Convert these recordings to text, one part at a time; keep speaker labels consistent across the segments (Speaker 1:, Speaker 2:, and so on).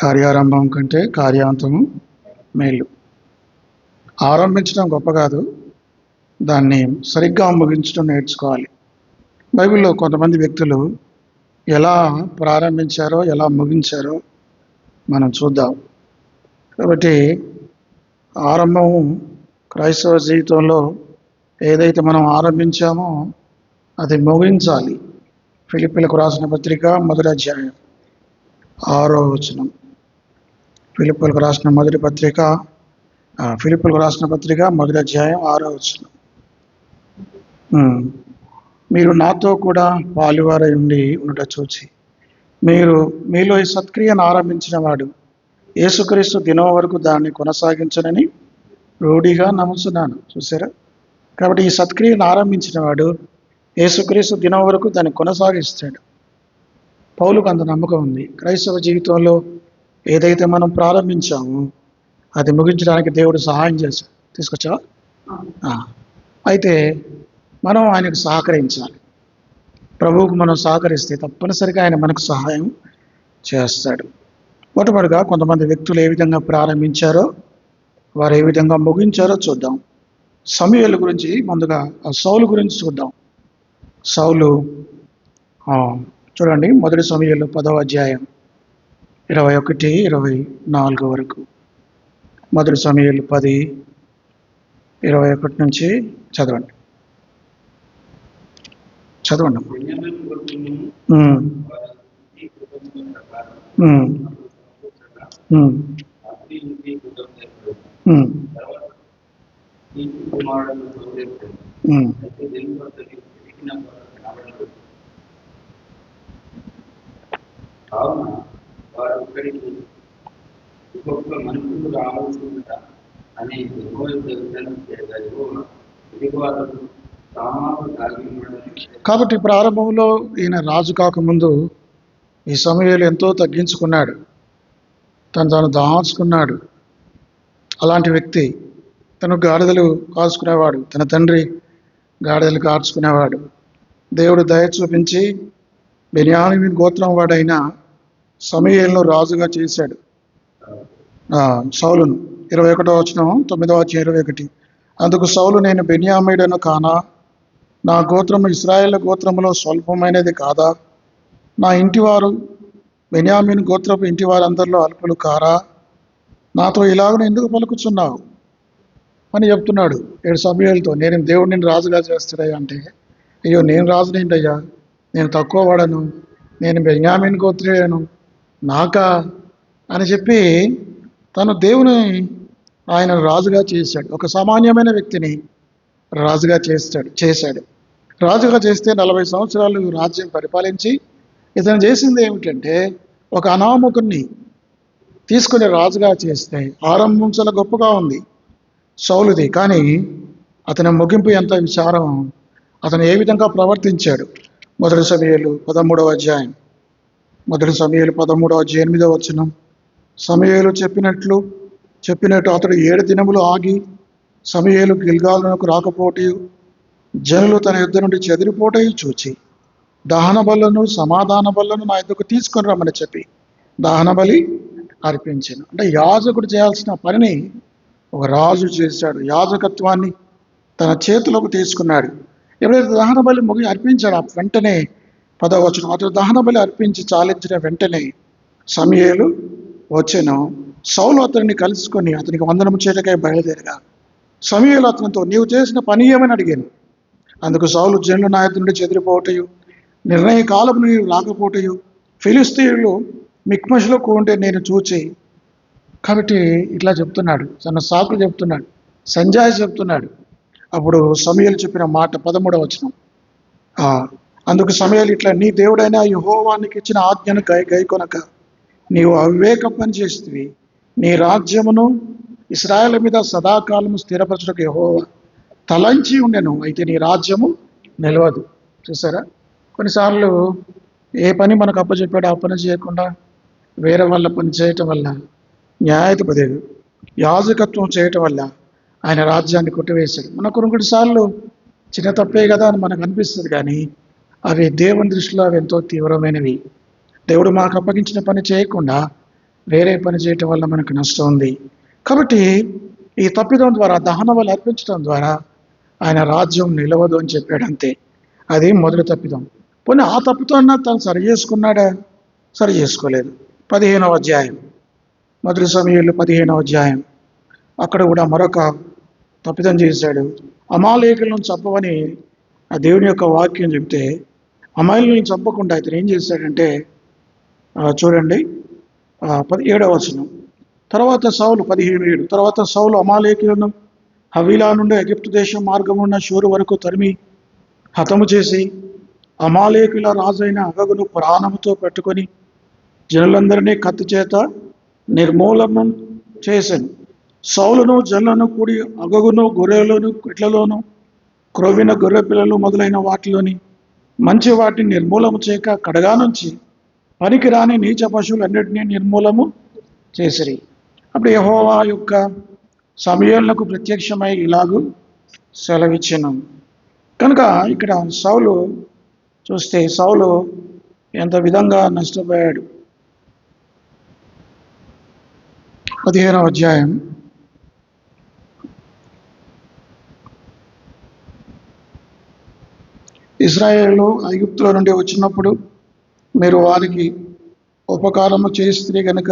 Speaker 1: కార్యారంభం కంటే కార్యాంతము మేలు. ఆరంభించడం గొప్ప కాదు, దాన్ని సరిగ్గా ముగించడం నేర్చుకోవాలి. బైబిల్లో కొంతమంది వ్యక్తులు ఎలా ప్రారంభించారో ఎలా ముగించారో మనం చూద్దాం. కాబట్టి ఆరంభము క్రైస్తవ జీవితంలో ఏదైతే మనం ఆరంభించామో అది ముగించాలి. ఫిలిప్పీలకు రాసిన పత్రిక 1వ అధ్యాయం 6వ వచనం. ఫిలిప్పీలకు రాసిన పత్రిక 1వ అధ్యాయం 6వ వచనం. మీరు నాతో కూడా పాలువారై ఉండట చూచి మీలో ఈ సత్క్రియను ఆరంభించిన వాడు యేసుక్రీస్తు దినం వరకు దాన్ని కొనసాగించనని రూఢిగా నమ్ముతున్నాను. చూసారా? కాబట్టి ఈ సత్క్రియను ఆరంభించిన వాడు యేసుక్రీస్తు దినం వరకు దాన్ని కొనసాగిస్తాడు. పౌలుకు అంత నమ్మకం ఉంది. క్రైస్తవ జీవితంలో ఏదైతే మనం ప్రారంభించామో అది ముగించడానికి దేవుడు సహాయం చేశాడు. తీసుకొచ్చా? అయితే మనం ఆయనకు సహకరించాలి. ప్రభువుకు మనం సహకరిస్తే తప్పనిసరిగా ఆయన మనకు సహాయం చేస్తాడు. మొట్టమొదటిగా కొంతమంది వ్యక్తులు ఏ విధంగా ప్రారంభించారో వారు ఏ విధంగా ముగించారో చూద్దాం. సమూయేలు గురించి ముందుగా సౌలు గురించి చూద్దాం. సౌలు చూడండి, 1 సమూయేలు 10వ అధ్యాయం 21, 24 వరకు. 1 సమూయేలు 10, 21 నుంచి చదవండి.
Speaker 2: మనుషులు రావాల్సిందట అని
Speaker 1: కాబట్టి ప్రారంభంలో ఈయన రాజు కాకముందు ఈ సమూయేలు ఎంతో తగ్గించుకున్నాడు, తను దాచుకున్నాడు. అలాంటి వ్యక్తి. తను గాడిదలు కాచుకునేవాడు, తన తండ్రి గాడిదలు కాచుకునేవాడు. దేవుడు దయ చూపించి బెన్యామీను గోత్రం వాడైన సమూయేలును రాజుగా చేశాడు. సౌలును 21వ వచనం 9వ అధ్యాయం 21. అందుకు సౌలు, నేను బెన్యామీయుడను కానా? నా గోత్రము ఇశ్రాయేలు గోత్రములో స్వల్పమైనది కాదా? నా ఇంటివారు బెన్యామీను గోత్రపు ఇంటి వారందరిలో అల్పులు కారా? నాతో ఇలాగను ఎందుకు పలుకుతున్నావు అని చెప్తున్నాడు 7 సమూయేలుతో. నేను దేవుడిని రాజుగా చేస్తాడయ్యా అంటే, అయ్యో నేను రాజునేంటయ్యా, నేను తక్కువ వాడను, నేను బెన్యామీను గోత్రీయుడను, నాకా అని చెప్పి తను దేవుని ఆయన రాజుగా చేశాడు. ఒక సామాన్యమైన వ్యక్తిని రాజుగా చేశాడు. రాజుగా చేస్తే 40 సంవత్సరాలు రాజ్యం పరిపాలించి ఇతను చేసింది ఏమిటంటే ఒక అనామకుని తీసుకుని రాజుగా చేస్తే ఆరంభం చాలా గొప్పగా ఉంది సౌలుది. కానీ అతని ముగింపు ఎంత విచారం, అతను ఏ విధంగా ప్రవర్తించాడు. 1 సమూయేలు 13వ అధ్యాయం 8వ వచనం. సమూయేలు చెప్పినట్టు అతడు 7 దినములు ఆగి సమూయేలు గిల్గాలునకు రాకపోవటయు జనులు తన యుద్ధ నుండి చెదిరిపోటయు చూచి దహన బలులను సమాధాన బలులను నా యుద్ధకు తీసుకొని రమ్మని చెప్పి దహన బలి అర్పించాను. అంటే యాజకుడు చేయాల్సిన పనిని ఒక రాజు చేశాడు. యాజకత్వాన్ని తన చేతిలోకి తీసుకున్నాడు. ఎప్పుడైతే దహన బలి అర్పించాడు వెంటనే 10వ వచనం, అతడు దహన బలి అర్పించి చాలించిన వెంటనే సమూయేలు వచ్చెను. సౌలు అతన్ని కలుసుకొని అతనికి వందనము చేయటకై బయలుదేరగా సమూయేలు అతనితో, నీవు చేసిన పని ఏమని అడిగాను. అందుకు సౌలు, జనులు నా యుద్ధ నుండి చెదిరిపోవటయు నిర్ణయ కాలము నీవు రాకపోవటయు ఫిలిస్తీయులు మిక్మషులో కూంటే నేను చూచి. కాబట్టి ఇట్లా చెప్తున్నాడు, తన సాకులు చెప్తున్నాడు, సంజాయి చెప్తున్నాడు. అప్పుడు సమూయేలు చెప్పిన మాట 13వ వచనం. అందుకు సమూయేలు ఇట్లా, నీ దేవుడైన యెహోవానికి ఇచ్చిన ఆజ్ఞను గైకొనక నీవు అవివేక పని చేస్తేవి. నీ రాజ్యమును ఇశ్రాయేలు మీద సదాకాలము స్థిరపరచుటకు యెహోవా తలంచి ఉండెను, అయితే నీ రాజ్యము నిలవదు. చూసారా? కొన్నిసార్లు ఏ పని మనకు అప్పచెప్పాడో ఆ పని చేయకుండా వేరే వాళ్ళ పని చేయటం వల్ల, న్యాయాధిపతి యాజకత్వం చేయటం వల్ల ఆయన రాజ్యాన్ని కొట్టివేశాడు. మనకు కొన్నిసార్లు చిన్న తప్పే కదా అని మనకు అనిపిస్తుంది, కానీ అవి దేవుని దృష్టిలో అవి ఎంతో తీవ్రమైనవి. దేవుడు మాకు అప్పగించిన పని చేయకుండా వేరే పని చేయటం వల్ల మనకు నష్టం ఉంది. కాబట్టి ఈ తప్పిదం ద్వారా దహన బలి అర్పించడం ద్వారా ఆయన రాజ్యం నిలవదు అని చెప్పాడు అంతే. అది మొదటి తప్పిదం. పోనీ ఆ తప్పుతో తను సరి చేసుకున్నాడా? సరి చేసుకోలేదు. 15వ అధ్యాయం, మొదటి సమూయేలు 15వ అధ్యాయం, అక్కడ కూడా మరొక తప్పిదం చేశాడు. అమాలేకులను చంపమని ఆ దేవుని యొక్క వాక్యం చెప్తే అమాలేకులను చంపకుండా ఇతను ఏం చేశాడంటే చూడండి 17వ వచనం, తర్వాత సౌలు 15:7, తర్వాత సౌలు అమాలేకులను హవీలా నుండి ఎగిప్తు దేశం మార్గమున్న షూరు వరకు తరిమి హతము చేసి అమాలేకుల రాజైన అగగును ప్రాణముతో పెట్టుకొని జనులందరినీ కత్తి చేత నిర్మూలనం చేశాను. సౌలును జనులను కూడి అగగును గొర్రెలను ఇట్లలోను క్రొవ్విన గొర్రె పిల్లలు మొదలైన వాటిలోని మంచి వాటిని నిర్మూలము చేయక కడగా నుంచి పనికి రాని నీచ పశువులన్నిటినీ నిర్మూలము చేసిరి. అప్పుడు యెహోవా యొక్క సమూయేలునకు ప్రత్యక్షమై ఇలాగూ సెలవిచ్చెను. కనుక ఇక్కడ సౌలు చూస్తే సౌలు ఎంత విధంగా నష్టపోయాడు. 15వ అధ్యాయం, ఇశ్రాయేలు ఐగుప్తులో నుండి వచ్చినప్పుడు మీరు వారికి ఉపకారము చేస్తే గనుక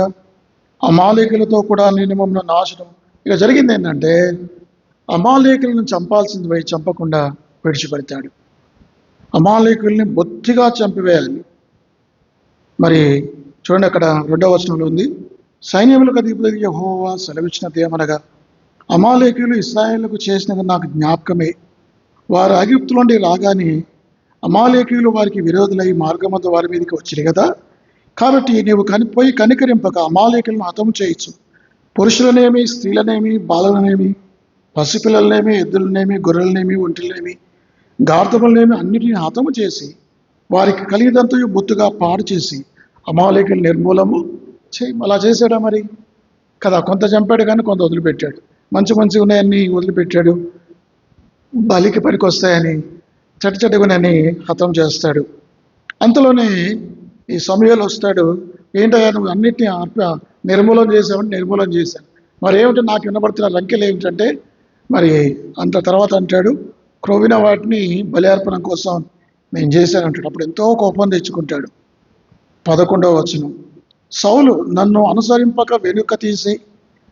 Speaker 1: అమాలేకులతో కూడా నేను మమ్మల్ని నాశనం. ఇక జరిగింది ఏంటంటే అమాలేకులను చంపాల్సింది పోయి చంపకుండా విడిచిపెడతాడు. అమాలేకుల్ని బొత్తిగా చంపివేయాలి. మరి చూడండి, అక్కడ 2వ వచనంలో ఉంది, సైన్యములకు అధిపతి యెహోవా సెలవిచ్చినది ఏమనగా అమాలేకులు ఇశ్రాయేలుకు చేసినది నాకు జ్ఞాపకమే. వారు ఐగుప్తు నుండి రాగానే అమాలేకీయులు వారికి విరోధులై మార్గమందు వారి మీదకి వచ్చిరు కదా. కాబట్టి నీవు పోయి కనికరింపక అమాలేకులను హతము చేయొచ్చు. పురుషులనేమి, స్త్రీలనేమి, బాలలనేమి, పసిపిల్లలనేమి, ఎద్దులనేమి, గొర్రెలనేమి, ఒంటెలనేమి, గార్ధములనేమి అన్నిటిని హతము చేసి వారికి కలిగినంతయు బొత్తుగా పాడు చేసి అమాలేకులు నిర్మూలము చేయి. అలా చేశాడా మరి కదా? కొంత చంపాడు కానీ కొంత వదిలిపెట్టాడు. మంచి మంచిగా ఉన్నాయన్నీ వదిలిపెట్టాడు. బలికి పనికి వస్తాయని చటచటగునని హతం చేస్తాడు. అంతలోనే ఈ సమూయేలు వస్తాడు. ఏంటయ్యా నువ్వు అన్నిటినీ నిర్మూలన చేసావంటే నిర్మూలన చేశాను. మరి ఏమిటి నాకు వినబడుతున్న రంకెలు ఏమిటంటే మరి అంత తర్వాత అంటాడు, క్రొవ్విన వాటిని బలి అర్పణ కోసం నేను చేశాను అంటాడు. అప్పుడు ఎంతో కోపం తెచ్చుకుంటాడు. 11వ వచనం, సౌలు నన్ను అనుసరింపక వెనుక తీసి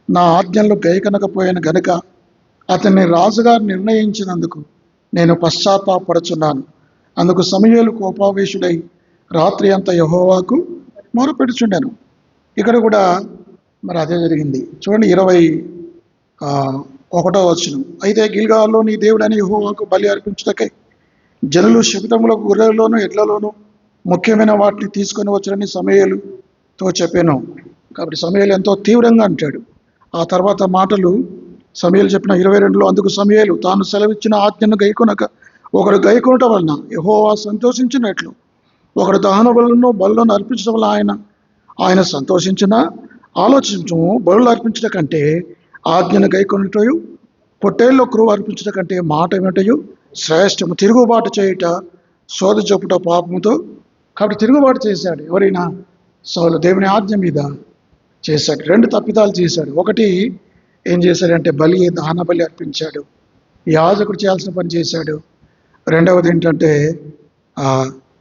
Speaker 1: నా ఆజ్ఞలు గైకొనకపోయాను గనుక అతన్ని రాజుగా నిర్ణయించినందుకు నేను పశ్చాత్తాపడుచున్నాను. అందుకు సమూయేలు కోపావేశుడై రాత్రి అంతా యెహోవాకు మొరపెట్టుచుండాను. ఇక్కడ కూడా మరి అదే జరిగింది. చూడండి 21వ వచనం, అయితే గిల్గాల్లో నీ దేవుడని యెహోవాకు బలి అర్పించుటకై జనులు శపితములకు గొర్రెల్లోనూ ఎడ్లలోనూ ముఖ్యమైన వాటిని తీసుకొని వచ్చారని సమూయేలుతో చెప్పాను. కాబట్టి సమూయేలు ఎంతో తీవ్రంగా అంటాడు. ఆ తర్వాత మాటలు సమూయేలు చెప్పిన 22లో, అందుకు సమూయేలు తాను సెలవిచ్చిన ఆజ్ఞను గైకొనక ఒకడు గైకొనట వలన యెహోవా సంతోషించినట్లు ఒకడు దహన బలులను అర్పించడం వల్ల ఆయన సంతోషించిన ఆలోచించము. బలులు అర్పించడం కంటే ఆజ్ఞను గైకొనటయు పొట్టేల్లో క్రొవ్వు అర్పించడం కంటే మాట ఏమిటయు శ్రేష్టము. తిరుగుబాటు చేయుట శోధ చెప్పుట పాపముతో. కాబట్టి తిరుగుబాటు చేశాడు. ఎవరైనా సౌలు దేవుని ఆజ్ఞ మీద చేశాడు. 2 తప్పిదాలు చేశాడు. ఒకటి ఏం చేశాడంటే దహన బలి అర్పించాడు, యాజకుడు చేయాల్సిన పని చేశాడు. రెండవది ఏంటంటే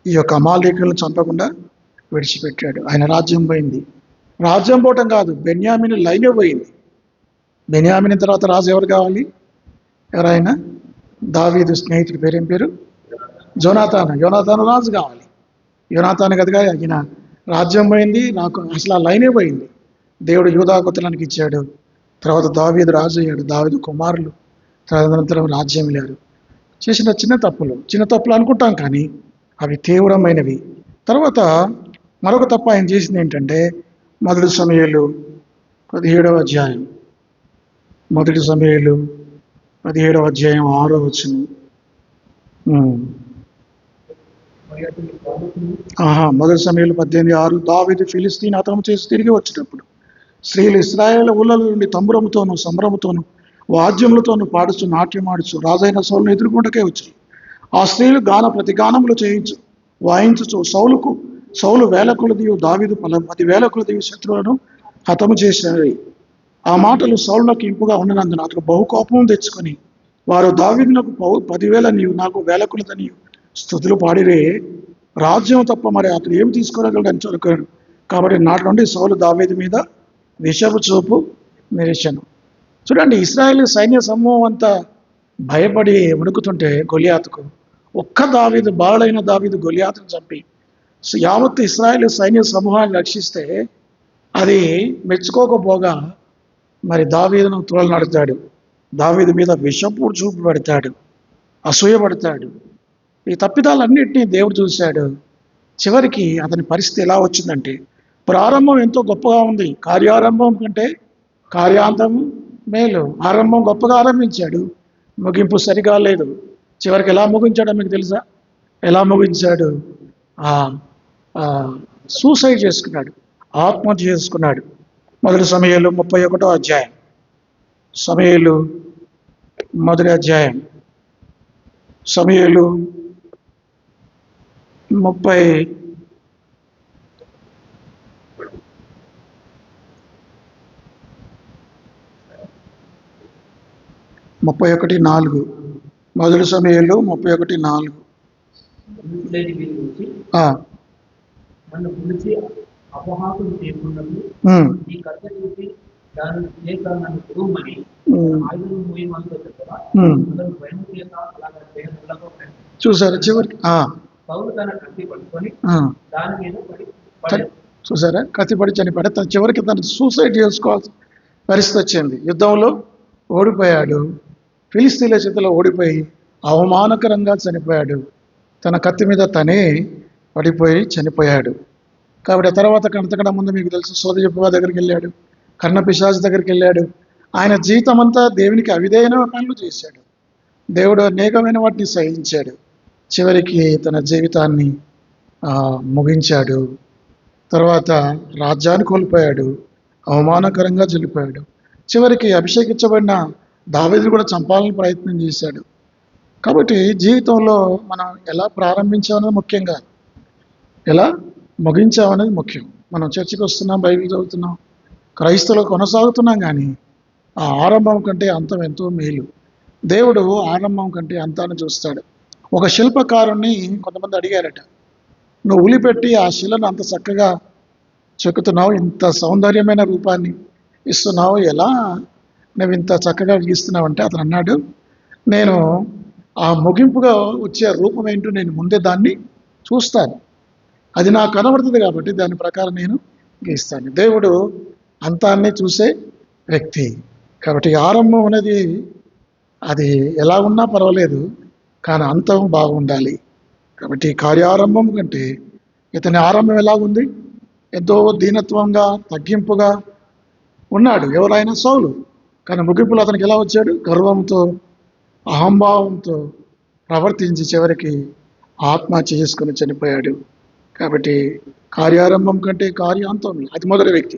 Speaker 1: ఈ యొక్క అమాలేకులను చంపకుండా విడిచిపెట్టాడు. ఆయన రాజ్యం పోయింది. రాజ్యం పోవటం కాదు, బెన్యామీను లైనే పోయింది. బెన్యామీను తర్వాత రాజు ఎవరు కావాలి? ఎవరైనా దావీదు స్నేహితుడి పేరేం పేరు? యోనాతాను రాజు కావాలి. యోనాతాను కదగా ఈయన రాజ్యం పోయింది. నాకు అసలు ఆ లైనే పోయింది. దేవుడు యూదా గోత్రానికి ఇచ్చాడు. తర్వాత దావీదు రాజు అయ్యాడు. దావీదు కుమారులు తదనంతరం రాజ్యం లేరు. చేసిన చిన్న తప్పులు అనుకుంటాం కానీ అవి తీవ్రమైనవి. తర్వాత మరొక తప్పు ఆయన చేసింది ఏంటంటే మొదటి సమూయేలు 17వ అధ్యాయం, 6వ వచనం. మొదటి సమూయేలు 18:6, దావీదు ఫిలిస్తీన్ హతము చేసి తిరిగి వచ్చేటప్పుడు స్త్రీలు ఇశ్రాయేలు ఊళ్ళ నుండి తంబురముతోనూ సంబరముతోనూ వాద్యములతోనూ పాడుచు నాట్యమాడుచు రాజైన సౌలును ఎదుర్కొంటకే వచ్చి ఆ స్త్రీలు ప్రతిగానములు వాయించుచు సౌలు వేల కొలదియు దావీదు 10,000 కొలదియు శత్రువులను హతము చేశారు. ఆ మాటలు సౌలునకు ఇంపుగా ఉన్ననందున అతడు బహుకోపం తెచ్చుకొని, వారు దావీదునకు 10,000 నీవు నాకు వేలకులదని స్తుతులు పాడిరే, రాజ్యం తప్ప మరి అతడు ఏమి తీసుకురాగలడని చదువుకోడు. కాబట్టి నాటి నుండి సౌలు దావీదు మీద విషపు చూపు మెరిచెను. చూడండి, ఇశ్రాయేలు సైన్య సమూహం అంతా భయపడి వణుకుతుంటే గొలియాతుకు ఒక్క దావీదు, బాలుడైన దావీదు గొలియాతును చంపి యావత్తు ఇశ్రాయేలు సైన్య సమూహాన్ని రక్షిస్తే అది మెచ్చుకోకపోగా మరి దావీదును తురలు నడతాడు, దావీదు మీద విషపు చూపు పెడతాడు, అసూయపడతాడు. ఈ తప్పిదాలన్నింటినీ దేవుడు చూశాడు. చివరికి అతని పరిస్థితి ఎలా వచ్చిందంటే, ప్రారంభం ఎంతో గొప్పగా ఉంది, కార్యారంభం కంటే కార్యాంతం మేలు. ఆరంభం గొప్పగా ఆరంభించాడు, ముగింపు సరిగా లేదు. చివరికి ఎలా ముగించాడో మీకు తెలుసా? ఎలా ముగించాడు? సూసైడ్ చేసుకున్నాడు, ఆత్మహత్య చేసుకున్నాడు. మొదటి సమయాలు 31వ అధ్యాయం, సమయాలు మొదటి అధ్యాయం, సమయాలు 31:4. మొదటి సమయాలు 31:4.
Speaker 2: నన్ను పిలిచి అపహాసం చేయకున్నప్పుడు ఈ కథ చూసి దాని లేక నన్ను గురుమని ఆయుధం మూయమంతో చెప్పగా భయం చేత అలాగా చేయడంలో
Speaker 1: చూసారా చివరికి
Speaker 2: పౌలు తన కత్తి పట్టుకొని దాని మీద పడి
Speaker 1: చూసారా, కత్తి పడి చనిపడి తన చివరికి తను సూసైడ్ చేసుకోవాల్సిన పరిస్థితి వచ్చింది. యుద్ధంలో ఓడిపోయాడు, ఫిలిస్తీన్ల చేతిలో ఓడిపోయి అవమానకరంగా చనిపోయాడు. తన కత్తి మీద తనే పడిపోయి చనిపోయాడు. కాబట్టి తర్వాత అంతకన్నా ముందు మీకు తెలుసు, సోదరి చెప్పగా దగ్గరికి వెళ్ళాడు, కర్ణపిశాచి దగ్గరికి వెళ్ళాడు. ఆయన జీవితం అంతా దేవునికి అవిధేయమైన పనులు చేశాడు. దేవుడు అనేకమైన వాటిని సహించాడు. చివరికి తన జీవితాన్ని ముగించాడు. తర్వాత రాజ్యాన్ని కోల్పోయాడు, అవమానకరంగా చనిపోయాడు. చివరికి అభిషేకించబడిన దావీదును కూడా చంపాలని ప్రయత్నం చేశాడు. కాబట్టి జీవితంలో మనం ఎలా ప్రారంభించామనేది ముఖ్యం కాదు, ఎలా ముగించామనేది ముఖ్యం. మనం చర్చికి వస్తున్నాం, బైబిల్ చదువుతున్నాం, క్రైస్తవులు కొనసాగుతున్నాం, కానీ ఆ ఆరంభం కంటే అంతం ఎంతో మేలు. దేవుడు ఆరంభం కంటే అంతాన్ని చూస్తాడు. ఒక శిల్పకారుణ్ణి కొంతమంది అడిగారట, నువ్వు ఉలిపెట్టి ఆ శిలను అంత చక్కగా చెక్కుతున్నావు, ఇంత సౌందర్యమైన రూపాన్ని ఇస్తున్నావు, ఎలా నువ్వు ఇంత చక్కగా గీస్తున్నావు అంటే అతను అన్నాడు, నేను ఆ ముగింపుగా వచ్చే రూపం ఏంటో నేను ముందే దాన్ని చూస్తాను, అది నాకు కనబడుతుంది కాబట్టి దాని ప్రకారం నేను గీస్తాను. దేవుడు అంతాన్ని చూసే వ్యక్తి. కాబట్టి ఆరంభం అనేది అది ఎలా ఉన్నా పర్వాలేదు, కానీ అంతం బాగుండాలి. కాబట్టి కార్యారంభం కంటే ఇతని ఆరంభం ఎలాగుంది? ఎంతో దీనత్వంగా, తగ్గింపుగా ఉన్నాడు ఎవరైనా సౌలు. కానీ ముగింపులో అతనికి ఎలా వచ్చాడు? గర్వంతో, అహంభావంతో ప్రవర్తించి చివరికి ఆత్మహత్య చేసుకుని చనిపోయాడు. కాబట్టి కార్యారంభం కంటే కార్యాంతం అది మొదటి వ్యక్తి.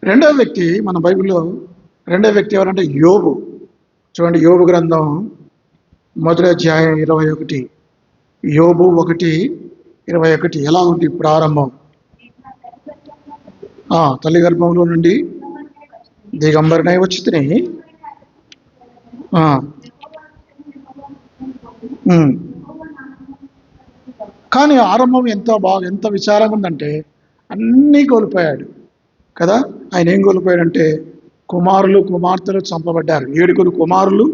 Speaker 1: రెండవ వ్యక్తి మన బైబిల్లో రెండవ వ్యక్తి ఎవరంటే యోబు. చూడండి, యోబు గ్రంథం మొదటి అధ్యాయం 21. యోబు 1:21 ఎలా ఉంది ప్రారంభం? తల్లి గర్భంలో నుండి దిగంబరనై వచ్చి తిని కానీ ఆరంభం ఎంత విచారంగా ఉందంటే అన్నీ కోల్పోయాడు కదా. ఆయన ఏం కోల్పోయాడంటే కుమారులు కుమార్తెలు చంపబడ్డారు. 7 కుమారులు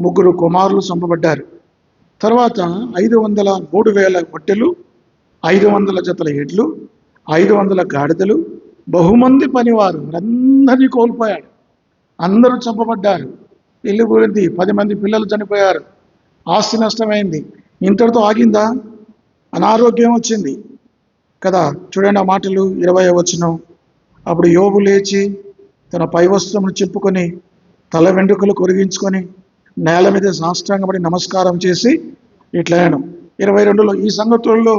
Speaker 1: 3 కుమారులు చంపబడ్డారు. తర్వాత 3,000 ఒట్టెలు, 500 జతల ఎడ్లు, 500 గాడిదలు, బహుమంది పనివారు అందరినీ కోల్పోయాడు. అందరూ చంపబడ్డారు. ఇల్లు గురించి 10 మంది పిల్లలు చనిపోయారు. ఆస్తి నష్టమైంది. ఇంతటితో ఆగిందా? అనారోగ్యం వచ్చింది కదా. చూడండి ఆ మాటలు 20వ వచనం. అప్పుడు యోబు లేచి తన పై వస్త్రమును చెప్పుకొని తల వెంట్రుకలు కొరిగించుకొని నేల మీద సాష్టాంగపడి నమస్కారం చేసి ఇట్లయాను. 22లో ఈ సంగతులలో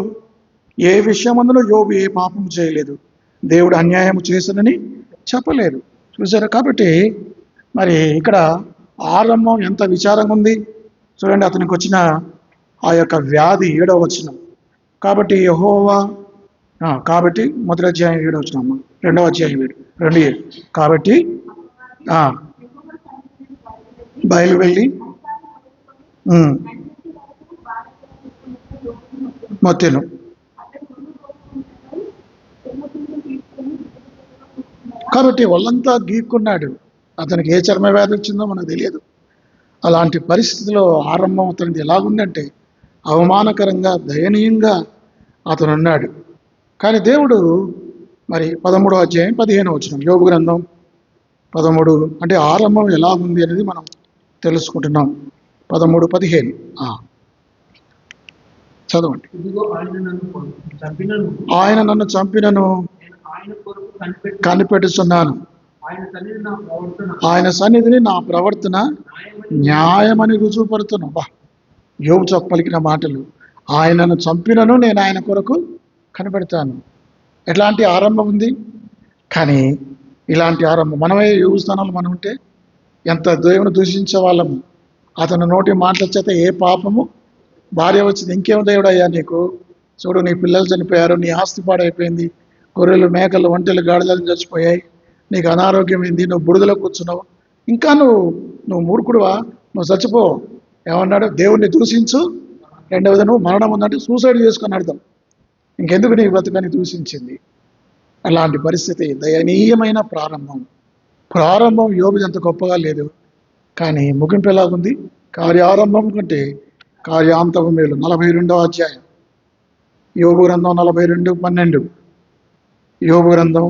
Speaker 1: ఏ విషయమందులో యోబు ఏ పాపం చేయలేదు, దేవుడు అన్యాయం చేశానని చెప్పలేదు. చూసారా? కాబట్టి మరి ఇక్కడ ఆరంభం ఎంత విచారంగా ఉంది చూడండి. అతనికి వచ్చిన ఆ యొక్క వ్యాధి 7వ వచనం. కాబట్టి యెహోవా కాబట్టి మొదటి అధ్యాయం 7వ వచనం, 2వ అధ్యాయం 2:7. కాబట్టి బయలు వెళ్ళి మొత్తెను. కాబట్టి ఒళ్ళంతా గీక్కున్నాడు. అతనికి ఏ చర్మ వ్యాధి వచ్చిందో మనకు తెలియదు. అలాంటి పరిస్థితిలో ఆరంభం అతనిది ఎలాగుందంటే అవమానకరంగా, దయనీయంగా అతను ఉన్నాడు. కానీ దేవుడు మరి 13వ అధ్యాయం 15వ వచనం, యోబు గ్రంథం 13 అంటే ఆరంభం ఎలా ఉంది అనేది మనం తెలుసుకుంటున్నాం. 13:15 చదవండి. ఆయన నన్ను చంపినను కనిపెట్టుచున్నాను, ఆయన సన్నిధిని నా ప్రవర్తన న్యాయమని రుజువుపడుతున్నా. యోబు పలికిన మాటలు. ఆయనను చంపినను నేను ఆయన కొరకు కనిపెడతాను. ఎట్లాంటి ఆరంభం ఉంది. కానీ ఇలాంటి ఆరంభం మనమే యోబు స్థానంలో మనం ఉంటే ఎంత దేవుని దూషించే వాళ్ళము. అతను నోటి మాటల చేత ఏ పాపము భార్య వచ్చింది, ఇంకేం దేవుడు అయ్యా నీకు, చూడు నీ పిల్లలు చనిపోయారు, నీ ఆస్తి పాడైపోయింది, గొర్రెలు మేకలు ఒంటెలు గాడిదలు చచ్చిపోయాయి, నీకు అనారోగ్యం ఏంది, నువ్వు బురదలో కూర్చున్నావు, ఇంకా నువ్వు మూర్ఖుడువా, నువ్వు చచ్చిపో. ఏమన్నాడు? దేవుణ్ణి దూషించు, రెండవది నువ్వు మరణం ఉందంటే సూసైడ్ చేసుకొని అర్థం. ఇంకెందుకు నీ బ్రతుకని దూషించింది. అలాంటి పరిస్థితి, దయనీయమైన ప్రారంభం యోబుది అంత గొప్పగా లేదు. కానీ ముగింపు ఎలాగుంది? కార్యారంభం కంటే కార్యాంతము మేలు. 42వ అధ్యాయం యోబు గ్రంథం 42:12. యోబు గ్రంథం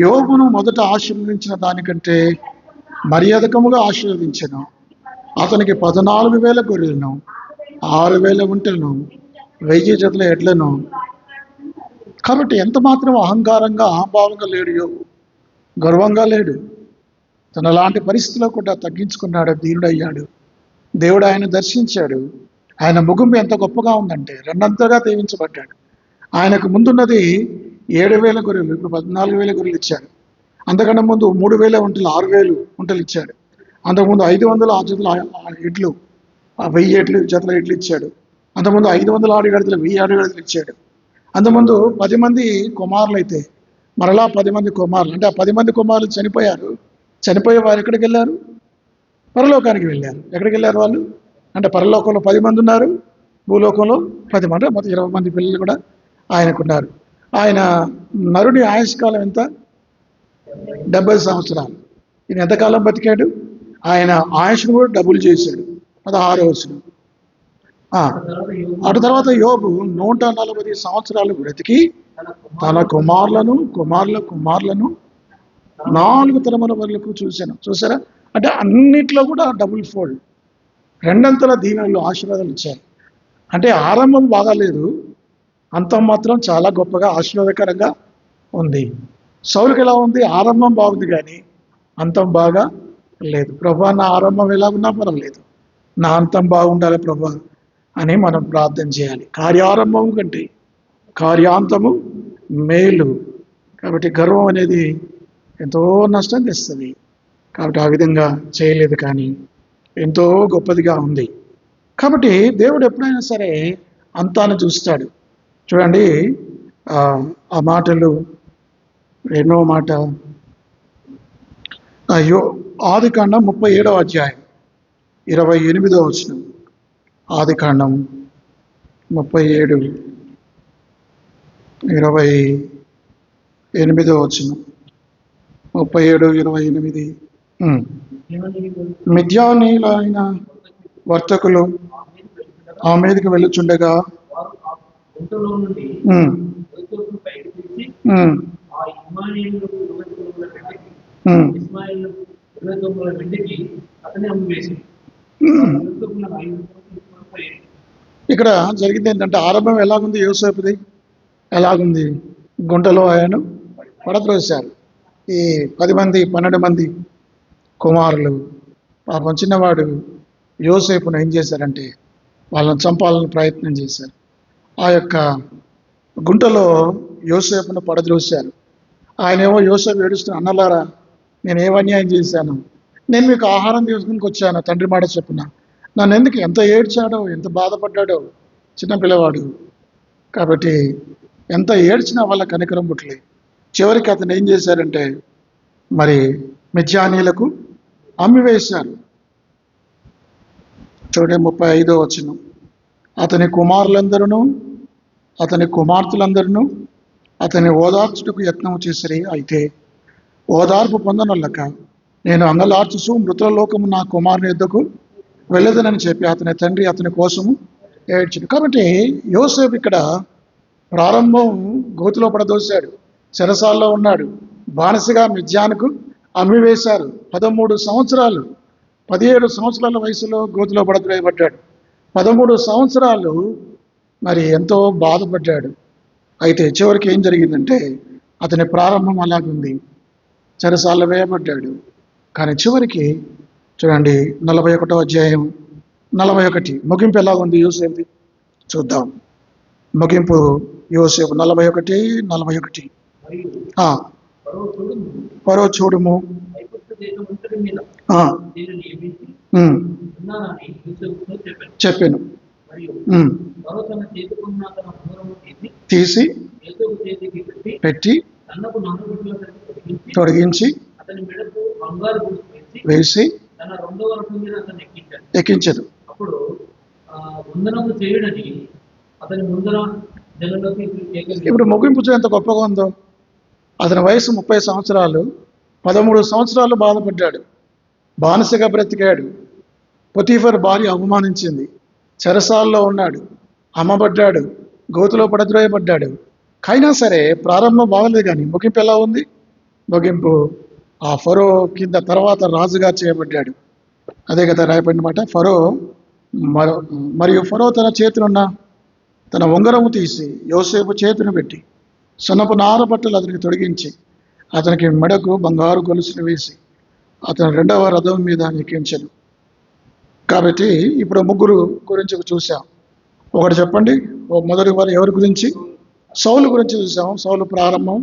Speaker 1: యోబును మొదట ఆశీర్వదించిన దానికంటే మర్యాదకముగా ఆశీర్వదించను. అతనికి 14,000 గొర్రెలను, 6,000 ఒంటెలను, 1000 జతల ఎడ్లను. కాబట్టి ఎంత మాత్రం అహంకారంగా అహంభావంగా లేడు యోబు, గర్వంగా లేడు. తన లాంటి పరిస్థితిలో కూడా తగ్గించుకున్నాడు, దీనుడయ్యాడు. దేవుడు ఆయన దర్శించాడు. ఆయన ముగింపు ఎంత గొప్పగా ఉందంటే రెండంతగా దీవించబడ్డాడు. ఆయనకు ముందున్నది 7,000 గొర్రెలు, ఇప్పుడు 14,000 గొర్రెలు ఇచ్చాడు. అంతకన్నా ముందు 3,000 ఒంటెలు, 6,000 ఒంటెలు ఇచ్చాడు. అంతకుముందు 500 జతల ఎడ్లు, 1000 ఎడ్లు జతల ఎడ్లు ఇచ్చాడు. అంతకుముందు 500 ఆడుగడతలు, 1000 ఆడుగడతలు ఇచ్చాడు. అంతకుముందు 10 మంది కుమారులు అయితే మరలా 10 మంది కుమారులు, అంటే ఆ 10 మంది కుమారులు చనిపోయారు. చనిపోయే వారు ఎక్కడికి వెళ్ళారు? పరలోకానికి వెళ్ళారు. ఎక్కడికి వెళ్ళారు వాళ్ళు? అంటే పరలోకంలో 10 మంది ఉన్నారు, భూలోకంలో 10 మంది, మొత్తం 20 మంది పిల్లలు కూడా ఆయనకున్నారు. ఆయన నరుని ఆయుష్కాలం ఎంత? 70 సంవత్సరాలు. ఈయన ఎంతకాలం బతికాడు? ఆయన ఆయుష్ను కూడా డబుల్ చేశాడు, 16వ వచనం. అటు తర్వాత యోబు 140 సంవత్సరాలు బ్రతికి తన కుమారులను 4 తరముల వరకు చూసారా? అంటే అన్నిట్లో కూడా డబుల్ ఫోల్డ్, రెండంతల దీవెనలు, ఆశీర్వాదాలు ఇచ్చారు. అంటే ఆరంభం బాగాలేదు, అంతం మాత్రం చాలా గొప్పగా ఆశీర్వాదకరంగా ఉంది. సౌలుకి ఎలా ఉంది? ఆరంభం బాగుంది కానీ అంతం బాగా లేదు. ప్రభా నా ఆరంభం ఎలా ఉన్నా పర్వాలేదు, నా అంతం బాగుండాలి ప్రభా అని మనం ప్రార్థన చేయాలి. కార్యారంభం కంటే కార్యాంతము మేలు. కాబట్టి గర్వం అనేది ఎంతో నష్టం తెస్తుంది. కాబట్టి ఆ విధంగా చేయలేదు, కానీ ఎంతో గొప్పదిగా ఉంది. కాబట్టి దేవుడు ఎప్పుడైనా సరే అంతాన్ని చూస్తాడు. చూడండి ఆ మాటలు, ఎన్నో మాట ఆదికాండం 37వ అధ్యాయం 28వ వచనం. ఆదికాండం 37 28వ వచనం, 37:28. మిద్యానీయులైన వర్తకులు ఆ మీదకి వెళ్ళుచుండగా ఇక్కడ జరిగింది ఏంటంటే ఆరంభం ఎలాగుంది? యోసేపుది ఎలాగుంది? గుంటలో ఆయన పడత్రోశారు. ఈ 10 మంది 12 మంది కుమారులు పాపం చిన్నవాడు యోసేపును ఏం చేశారంటే వాళ్ళని చంపాలని ప్రయత్నం చేశారు. ఆ యొక్క గుంటలో యోసేపును పడద్రోశారు. ఆయనేమో యోసేపు ఏడుస్తున్న, అన్నలారా నేను ఏం అన్యాయం చేశాను, నేను మీకు ఆహారం తీసుకుని వచ్చాను తండ్రి మాట చెప్పున, నన్ను ఎందుకు ఎంత ఏడ్చాడో, ఎంత బాధపడ్డాడో చిన్న పిల్లవాడు. కాబట్టి ఎంత ఏడ్చినా వాళ్ళ కనికరం పుట్టలేదు. చివరికి అతను ఏం చేశారంటే మరి మిద్యానీయులకు అమ్మివేశారు. చూడండి 35వ వచనం. అతని కుమారులందరూ అతని కుమార్తెలందరూ అతని ఓదార్చుటకు యత్నం చేసిరి. అయితే ఓదార్పు పొందనొల్లక నేను అంగలార్చుచు మృతుల లోకము నా కుమారుని యొద్దకు వెళ్ళదనని చెప్పి అతని తండ్రి అతని కోసము ఏడ్చాడు. కాబట్టి యోసేపు ఇక్కడ ప్రారంభం గోతిలో పడదోశాడు, చెరసాల్లో ఉన్నాడు, బానిసగా మిద్యానుకు అమ్మివేశారు. 13 సంవత్సరాలు 17 సంవత్సరాల వయసులో గోతిలో పడద్రోయబడ్డాడు. 13 సంవత్సరాలు మరి ఎంతో బాధపడ్డాడు. అయితే చివరికి ఏం జరిగిందంటే అతని ప్రారంభం అలాగుంది, చెరసాల్లో వేయబడ్డాడు. కానీ చివరికి చూడండి 41వ అధ్యాయం 41 ముగింపు ఎలా ఉంది యోసేపుది చూద్దాం. ముగింపు యోసేపు 41:41. ఫరో చూడుము చెప్పాను తీసి పెట్టి తొడిగించి వేసి ఎక్కించదు. ఇప్పుడు ముగింపు ఎంత గొప్పగా ఉందో. అతని వయసు 30 సంవత్సరాలు, 13 సంవత్సరాలు బాధపడ్డాడు, బానిసగా బ్రతికాడు, పొతీఫర్ భార్య అవమానించింది, చెరసాల్లో ఉన్నాడు, అమ్మబడ్డాడు, గోతులో పడద్రోయబడ్డాడు. అయినా సరే ప్రారంభం బాగలేదు, కానీ ముగింపు ఎలా ఉంది? ముగింపు ఆ ఫరో కింద తర్వాత రాజుగా చేయబడ్డాడు. అదే కదా రాయబడినమాట. ఫరో మరియు ఫరో తన చేతినున్న తన ఉంగరము తీసి యోసేపు చేతిని పెట్టి సున్నపు నార బట్టలు అతనికి తొడిగించి అతనికి మెడకు బంగారు గొలుసులు వేసి అతను 2వ రథం మీద ఎక్కించాడు. కాబట్టి ఇప్పుడు ముగ్గురు గురించి చూసాం. ఒకటి చెప్పండి, మొదటి వారు ఎవరి గురించి? సౌలు గురించి చూసాం. సౌలు ప్రారంభం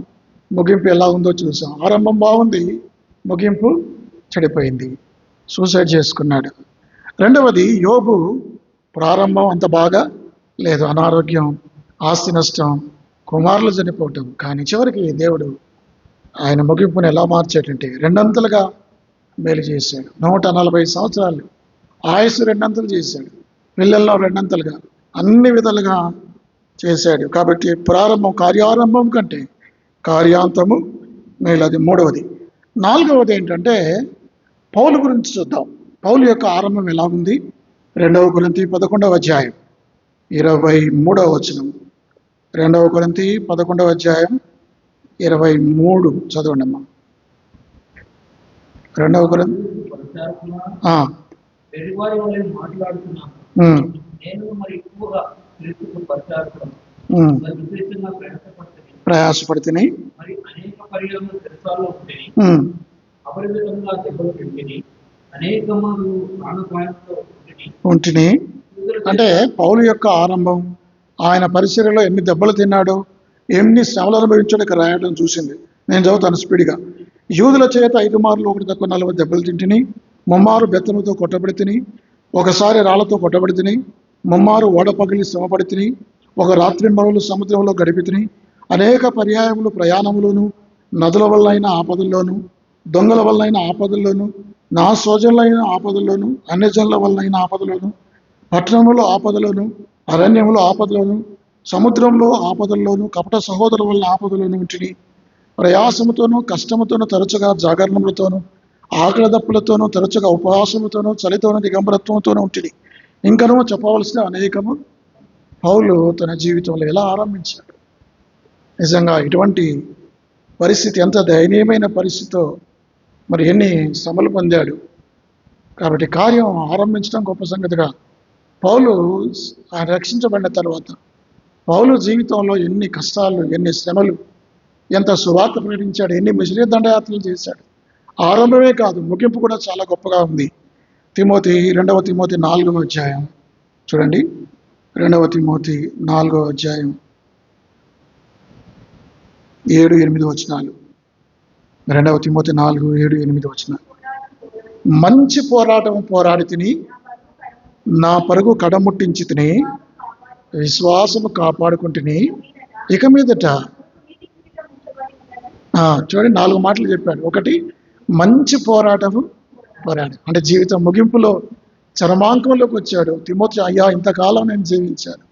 Speaker 1: ముగింపు ఎలా ఉందో చూసాం. ఆరంభం బాగుంది, ముగింపు చెడిపోయింది, సూసైడ్ చేసుకున్నాడు. రెండవది యోబు ప్రారంభం అంత బాగా లేదు, అనారోగ్యం, ఆస్తి నష్టం, కుమారులు చనిపోవటం. కానీ చివరికి దేవుడు ఆయన ముగింపుని ఎలా మార్చేటంటే రెండంతలుగా మేలు చేశాడు. 140 సంవత్సరాలు ఆయుస్సు రెండంతలు చేశాడు, పిల్లల్లో రెండంతలుగా, అన్ని విధాలుగా చేశాడు. కాబట్టి ప్రారంభం కార్యారంభం కంటే కార్యాంతము మేలు. అది మూడవది. నాలుగవది ఏంటంటే పౌలు గురించి చూద్దాం. పౌలు యొక్క ఆరంభం ఎలా ఉంది? 2 కొరింథీ 11వ అధ్యాయం 23వ వచనం. 2 కొరింథీ 11వ అధ్యాయం 23 చదవండి అమ్మా. 2 కొరింథీ ప్రయాసపడితే ఉంటిని. అంటే పౌలు యొక్క ఆరంభం, ఆయన పరిచర్యలో ఎన్ని దెబ్బలు తిన్నాడో, ఎన్ని శ్రమలు అనుభవించాడో ఇక్కడ రాయడం చూసింది. నేను చదువుతాను స్పీడ్గా. యూదుల చేత 5 మార్లు 1 తక్కువ 40 దెబ్బలు తింటిని, ముమ్మారు బెత్తముతో కొట్టబడి తిని, ఒకసారి రాళ్లతో కొట్టబడి తిని, ముమ్మారు ఓడ పగిలి శ్రమపడి తిని, ఒక రాత్రి మరులు సముద్రంలో గడిపి తిని, అనేక పర్యాయములు ప్రయాణములోను, నదుల వల్లైన ఆపదల్లోను, దొంగల వల్లైన ఆపదల్లోను, నా సోజనులైన ఆపదల్లోను, అన్యజనుల వల్లైన ఆపదలోను, పట్టణములో ఆపదలోను, అరణ్యములో ఆపదలోను, సముద్రంలో ఆపదల్లోను, కపట సహోదరుల వల్ల ఆపదలోను ఉంటిని. ప్రయాసముతోనూ కష్టముతోనూ, తరచుగా జాగరణములతోనూ, ఆకలి దప్పులతోనూ, తరచుగా ఉపవాసముతోనూ, చలితోనూ, దిగంబరత్వంతోనూ ఉంటిని. ఇంకనూ చెప్పవలసిన అనేకము. పౌలు తన జీవితంలో ఎలా ఆరంభించాడు? నిజంగా ఇటువంటి పరిస్థితి, ఎంత దయనీయమైన పరిస్థితితో మరి ఎన్ని శ్రమలు పొందాడు. కాబట్టి కార్యం ఆరంభించడం గొప్ప సంగతిగా. పౌలు ఆయన రక్షించబడిన తర్వాత పౌలు జీవితంలో ఎన్ని కష్టాలు, ఎన్ని శ్రమలు, ఎంత సువార్త ప్రకటించాడు, ఎన్ని మిషనరీ దండయాత్రలు చేశాడు. ఆరంభమే కాదు, ముగింపు కూడా చాలా గొప్పగా ఉంది. 2వ తిమోతి 4వ అధ్యాయం చూడండి. 2వ తిమోతి 4వ అధ్యాయం 7-8 వచనాలు. 2వ తిమోతి 4:7-8 వచనాలు. మంచి పోరాటం పోరాడి తిని, నా పరుగు కడముట్టించి తిని, విశ్వాసము కాపాడుకుంటుని, ఇక మీదట చూడండి 4 మాటలు చెప్పాడు. ఒకటి, మంచి పోరాటం అంటే జీవితం ముగింపులో చరమాంకంలోకి వచ్చాడు తిమోతి. అయ్యా, ఇంతకాలం నేను జీవించాను,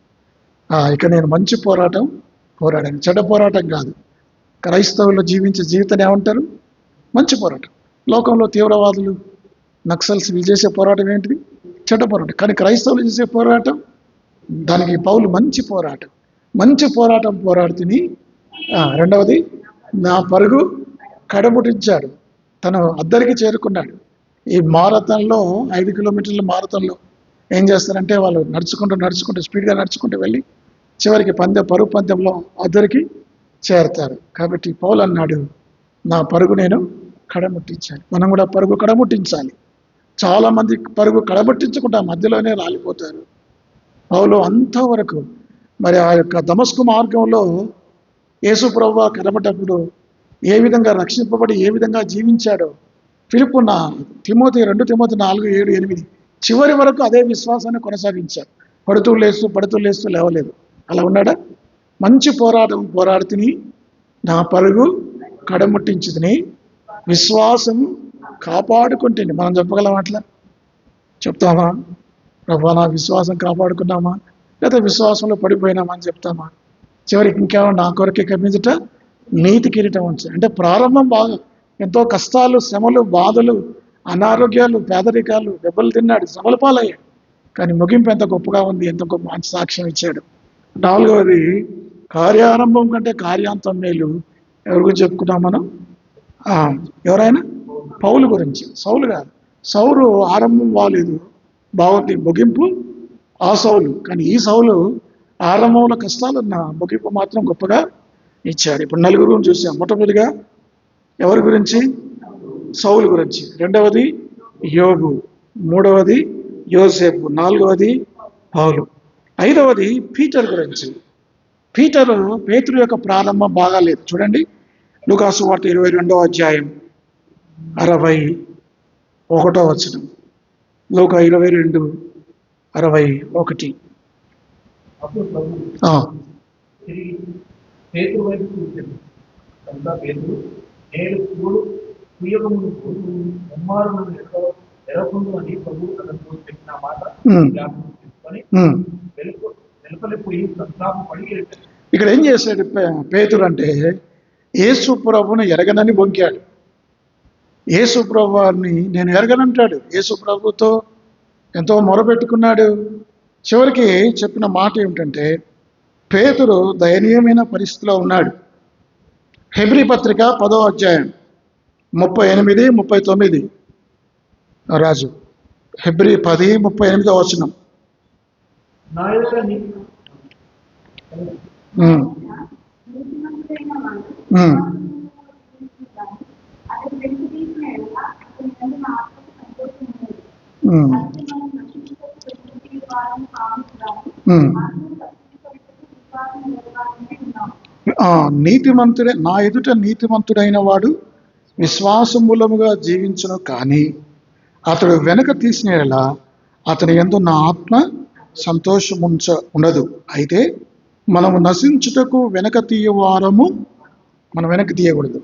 Speaker 1: ఇక నేను మంచి పోరాడాను. చెడ్డ పోరాటం కాదు. క్రైస్తవులు జీవించే జీవితాన్ని ఏమంటారు? మంచి పోరాటం. లోకంలో తీవ్రవాదులు, నక్సల్స్ వీళ్ళు చేసే పోరాటం ఏంటిది? చెడ్డ పోరాటం. కానీ క్రైస్తవులు చేసే పోరాటం, దానికి పౌలు మంచి పోరాటం పోరాడుతుని. రెండవది, నా పరుగు కడముటించాడు. తను అద్దరికి చేరుకున్నాడు. ఈ మారథాన్లో 5 కిలోమీటర్ల మారథాన్లో ఏం చేస్తారంటే వాళ్ళు నడుచుకుంటూ స్పీడ్గా నడుచుకుంటూ వెళ్ళి చివరికి పరుగు పందెంలో అద్దరికి చేరతారు. కాబట్టి పౌలు అన్నాడు, నా పరుగు నేను కడముట్టించాలి. మనం కూడా పరుగు కడముట్టించాలి. చాలామంది పరుగు కడముట్టించకుండా మధ్యలోనే రాలిపోతారు. పౌలు అంతవరకు మరి ఆ యొక్క దమస్కు మార్గంలో యేసు ప్రభువు కనబడ్డప్పుడు ఏ విధంగా రక్షింపబడి ఏ విధంగా జీవించాడో, ఫిలిప్పు 2 తిమోతి 4:7-8 చివరి వరకు అదే విశ్వాసాన్ని కొనసాగించాడు. పడుతూ లేస్తూ లేవలేదు. అలా ఉన్నాడా? మంచి పోరాటం పోరాడుతుని, నా పరుగు కడముట్టించుకుని, విశ్వాసము కాపాడుకుంటుంది. మనం చెప్పగలం అట్లా? చెప్తామా? ప్రభు, నా విశ్వాసం కాపాడుకున్నామా, లేదా విశ్వాసంలో పడిపోయినామా అని చెప్తామా? చివరికి ఇంకేమో, నా కొరకే కమ్మించట నీతి కిరీటం ఉంచాడు. అంటే ప్రారంభం బాగా ఎంతో కష్టాలు, శ్రమలు, బాధలు, అనారోగ్యాలు, పేదరికాలు, దెబ్బలు తిన్నాడు, శ్రమల పాలయ్యాడు. కానీ ముగింపు ఎంత గొప్పగా ఉంది, ఎంత గొప్ప మంచి సాక్ష్యం ఇచ్చాడు. 4వది, కార్యారంభం కంటే కార్యాంతం మేలు. ఎవరి గురించి చెప్పుకున్నాం మనం? ఎవరైనా? పౌలు గురించి. సౌలు కాదు. సౌలు ఆరంభం బాగలేదు, బాగుంది. ముగింపు ఆ సౌలు. కానీ ఈ సౌలు ఆరంభంలో కష్టాలున్న ముగింపు మాత్రం గొప్పగా ఇచ్చాడు. ఇప్పుడు 4 చూసాం. మొట్టమొదటిగా ఎవరి గురించి? సౌలు గురించి. రెండవది యోబు. మూడవది యోసేపు. 4వది పౌలు. 5వది పీటర్ గురించి. పేతురు యొక్క ప్రారంభం బాగాలేదు. చూడండి, లూకాసు వార్త 22వ అధ్యాయం 61వ వచనం. లూకా 22:61.
Speaker 2: అప్పుడు తిరిగి పేతురు వైపు చూశాడు. కనుక పేతురు, నేడు చూడు, కుయ్యమును ముమ్మారు నన్ను ఎరకుండు అని ప్రభువు తనతో చెప్పిన మాట జ్ఞాపకం చేసుకొని వెలుపలిపోయి సంతాపడి వెళ్ళాడు.
Speaker 1: ఇక్కడ ఏం చేశాడు పేతురు అంటే, యేసు ప్రభువును ఎరగనని బొంకాడు. యేసు ప్రభు వారిని నేను ఎరగనంటాడు. యేసు ప్రభుతో ఎంతో మొరపెట్టుకున్నాడు. చివరికి చెప్పిన మాట ఏమిటంటే, పేతురు దయనీయమైన పరిస్థితిలో ఉన్నాడు. హెబ్రీ పత్రిక 10వ అధ్యాయం 38-39. రాజు, హెబ్రీ 10:38 వచనం. నీతిమంతుడే, నా ఎదుట నీతిమంతుడైన వాడు విశ్వాస మూలముగా జీవించును, కానీ అతడు వెనక తీసినేలా అతని యందు నా ఆత్మ ఉండదు. అయితే మనము నశించుటకు వెనక తీయవారము, మనం వెనక్కి తీయకూడదు.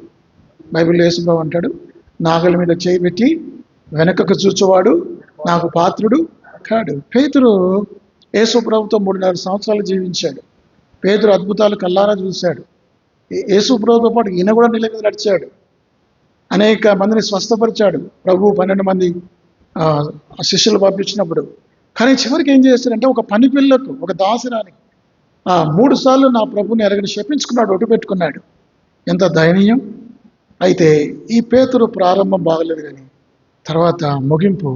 Speaker 1: బైబిల్ యేసుప్రభు అంటాడు, నాగలి మీద చేయి పెట్టి వెనకకు చూచేవాడు నాకు పాత్రుడు కాడు. పేతురు యేసుప్రభుతో 3.5 సంవత్సరాలు జీవించాడు. పేతురు అద్భుతాలు కల్లారా చూశాడు. యేసుప్రభుతో పాటు ఈయన కూడా నీళ్ళ మీద నడిచాడు. అనేక మందిని స్వస్థపరిచాడు ప్రభు 12 మంది శిష్యులు పంపించినప్పుడు. కానీ చివరికి ఏం చేస్తాడంటే, ఒక పని పిల్లకు, ఒక దాసరానికి 3 సార్లు నా ప్రభుని ఎరగని శపించుకున్నాడు, ఒట్టు పెట్టుకున్నాడు. ఎంత దయనీయం! అయితే ఈ పేతురు ప్రారంభం బాగలేదు, కానీ తర్వాత ముగింపు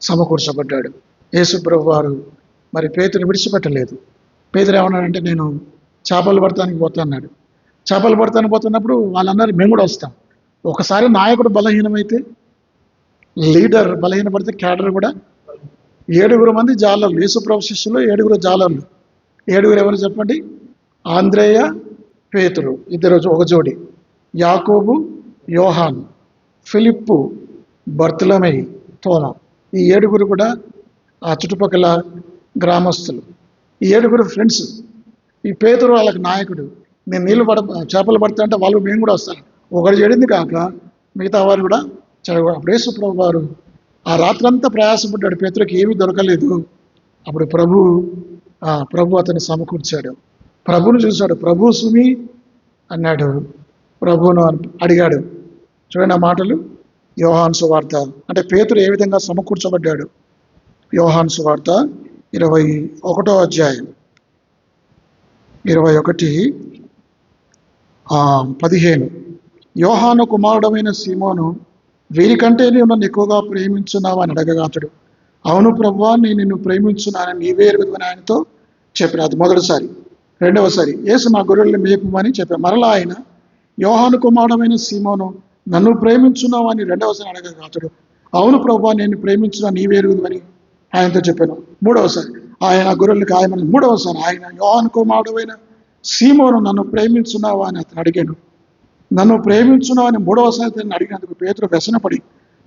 Speaker 1: సమకూర్చబడ్డాడు. యేసు ప్రభు వారు మరి పేతురుని విడిచిపెట్టలేదు. పేతురు ఏమన్నాడంటే, నేను చేపలు పడతానికి పోతున్నాడు. చేపలు పడతానికి పోతున్నప్పుడు వాళ్ళన్నారు, మేము కూడా వస్తాం. ఒకసారి నాయకుడు బలహీనమైతే, లీడర్ బలహీనపడితే క్యాడర్ కూడా. 7 మంది జాలర్లు, యేసుప్రభు శిష్యులు 7 జాలర్లు. 7 ఎవరు చెప్పండి? ఆంద్రేయ, పేతురు ఇద్దరు ఒక జోడి, యాకోబు, యోహాను, ఫిలిప్పు, బర్తలమై, తోమా. ఈ 7 కూడా ఆ చుట్టుపక్కల గ్రామస్తులు. ఈ 7 ఫ్రెండ్స్. ఈ పేతురు వాళ్ళకి నాయకుడు. నేను నీళ్ళు చేపలు పడతా అంటే వాళ్ళు మేము కూడా వస్తాను. ఒకటి చెడింది కాక మిగతా వారు కూడా చెడగొడు. అప్పుడు యేసు ప్రభు వారు ఆ రాత్రంతా ప్రయాసపడ్డాడు, పేతురుకి ఏమీ దొరకలేదు. అప్పుడు ప్రభు అతన్ని సమకూర్చాడు. ప్రభుని చూశాడు. ప్రభు సుమి అన్నాడు, ప్రభువును అడిగాడు. చూడండి ఆ మాటలు, యోహాను సువార్త. అంటే పేతురు ఏ విధంగా సమకూర్చబడ్డాడు. యోహాను సువార్త 21వ అధ్యాయం 21:15. యోహాను కుమారుడమైన సీమోను, వీరికంటే నీవు నన్ను ఎక్కువగా ప్రేమించున్నావు అని అడగగా అతడు, అవును ప్రభువా, నేను నిన్ను ప్రేమించున్నానని నీవే ఎరుగుదువని ఆయనతో చెప్పిన. అది మొదటిసారి. రెండవసారి, యేసు నా గొర్రెల్ని మేపుమని చెప్పాను. మరలా ఆయన, యోహాను కుమారుడమైన సీమోను, నన్ను ప్రేమించున్నావు అని రెండవసారి అడగగా అతడు, అవును ప్రభువా, నేను ప్రేమించున్నా నీవే ఎరుగుదువని ఆయనతో చెప్పాను. మూడవసారి, ఆయన గొర్రెలకు ఆయమని. మూడవసారి ఆయన, యోహాను కుమారుడైన సీమోను, నన్ను ప్రేమించున్నావా అని అతను అడిగాను. నన్ను ప్రేమించున్నావు అని మూడవసారి అతన్ని అడిగినందుకు పేతురు వ్యసనపడి,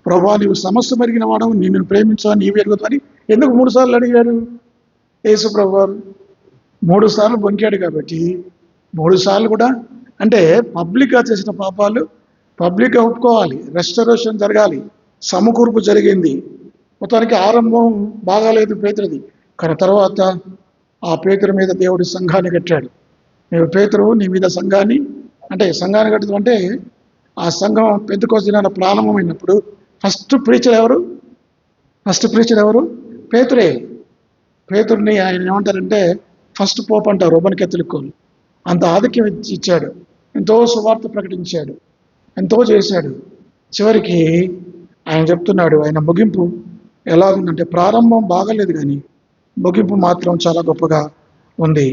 Speaker 1: ప్రభువా, నీవు సమస్త మెరిగిన వాడవు, నిన్ను ప్రేమించా నీవే ఎరుగుతావని ఎందుకు 3 సార్లు అడిగాడు యేసు ప్రభువారు? 3 సార్లు బొంకాడు కాబట్టి 3 సార్లు కూడా, అంటే పబ్లిక్గా చేసిన పాపాలు పబ్లిక్గా ఒప్పుకోవాలి, రెస్టరేషన్ జరగాలి, సమకూర్పు జరిగింది. మొత్తానికి ఆరంభం బాగాలేదు పేతురుది. కానీ తర్వాత ఆ పేతురు మీద దేవుడి సంఘాన్ని కట్టాడు. పేతురు నీ మీద సంఘాన్ని, అంటే సంఘాన్ని కట్టడం అంటే ఆ సంఘం పెంతెకొస్తు దినాన ప్రారంభమైనప్పుడు ఫస్ట్ ప్రీచర్ ఎవరు? పేతురే. పేతుర్ని ఆయన ఏమంటారంటే ఫస్ట్ పోప్ అంటారు, రోమన్ కేథలికోలు. అంత ఆధిక్యం ఇచ్చాడు, ఎంతో సువార్త ప్రకటించాడు, ఎంతో చేశాడు. చివరికి ఆయన చెప్తున్నాడు, ఆయన ముగింపు ఎలాగుందంటే, ప్రారంభం బాగలేదు కానీ ముగింపు మాత్రం చాలా గొప్పగా ఉంది.